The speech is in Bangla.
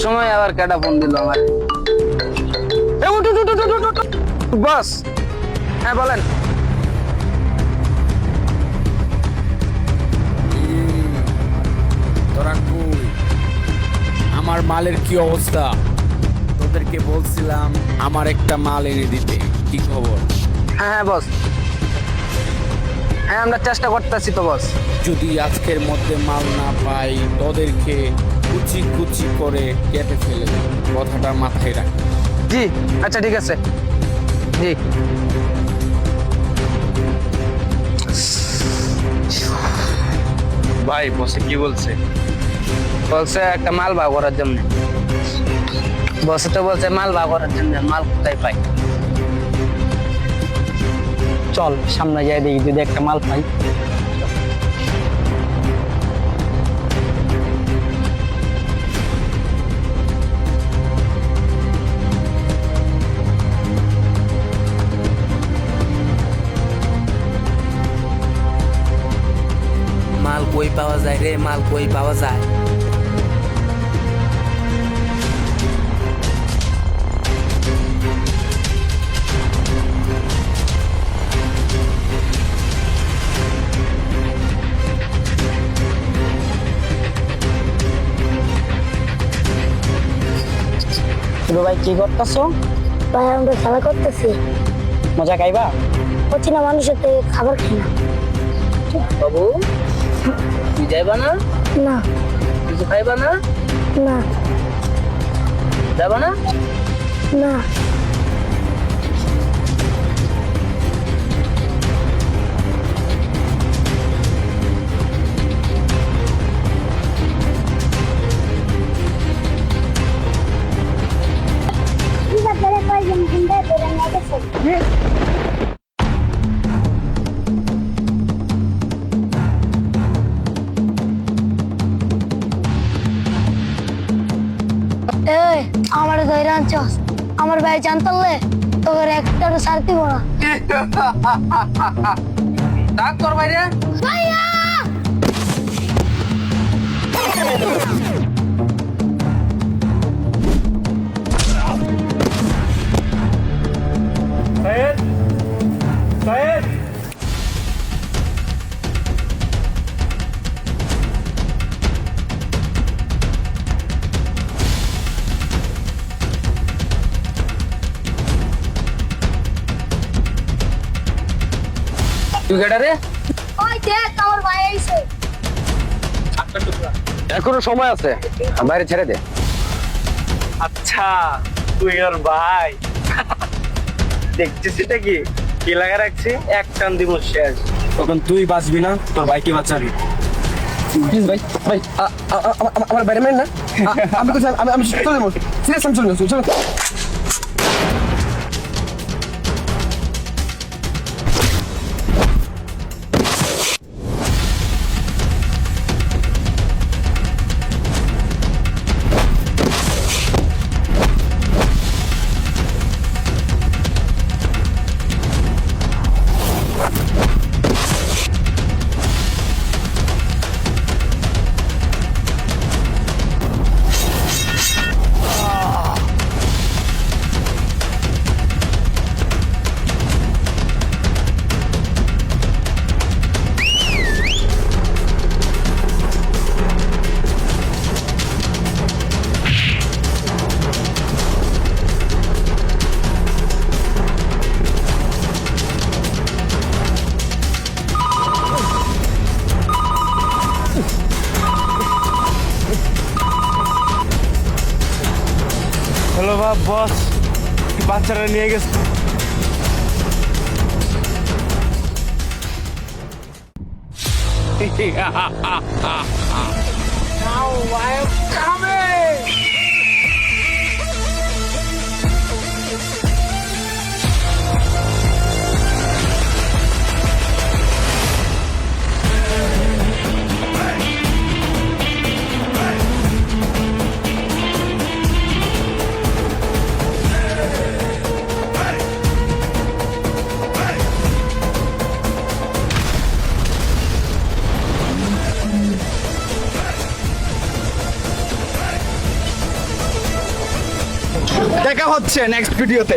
সময় আবার কেডা ফোন দিল আমার। বস, হ্যাঁ বলেন। তোরা কই? আমার মালের কি অবস্থা? তোদেরকে বলছিলাম আমার একটা মাল এনে দিতে, কি খবর? হ্যাঁ হ্যাঁ বস, হ্যাঁ আমরা চেষ্টা করতেছি তো বস। যদি আজকের মধ্যে মাল না পাই তোদেরকে কুচি কুচি করে কেটে ফেলে দেব, কথাটা মাথায় রাখ। জি আচ্ছা ঠিক আছে, জি। ভাই বসে কি বলছে? বলছে একটা মাল ভাগ করার জন্য। বসে তো বলছে মাল ভাগ করার জন্য, মাল কোথায় পাই? চল সামনে যাই দেখি যদি একটা মাল পাই। মাল কই পাওয়া যায় রে, মাল কই পাওয়া যায়? ছোট ভাই কি করতেছো? ভাই আমরা খেলা করতেছি। মজা খাইবা? হচ্ছে না, মানুষের থেকে খাবার খাই না। বাবু তুই যাইবা না? না কিছু খাইবা না? না যাবা না? না এই আমার ধরে আনছস, আমার ভাই জানতালে তোর একটারও ছাড় দিব না। ডাক তোর বাইরে। ভাইয়া তুই কেডা রে? ওই দেখ আমার ভাই আইছে। এখনো সময় আছে, বাইরে ছেড়ে দে। আচ্ছা তুই আর ভাই দেখছিস এটা কি কি লাগা রাখছি, এক টান দিব শেষ। তখন তুই বাঁচবি না, তোর ভাইকে বাঁচাবি। প্লিজ ভাই ভাই আমার বাইরে মেন না, আমি কোথায়, আমি চলে যাবো, সিরিয়াস আমি চলে যাবো, চলো। হ্যালো বস, বাচ্চারা নিয়ে গেছে। দেখা হচ্ছে নেক্সট ভিডিওতে।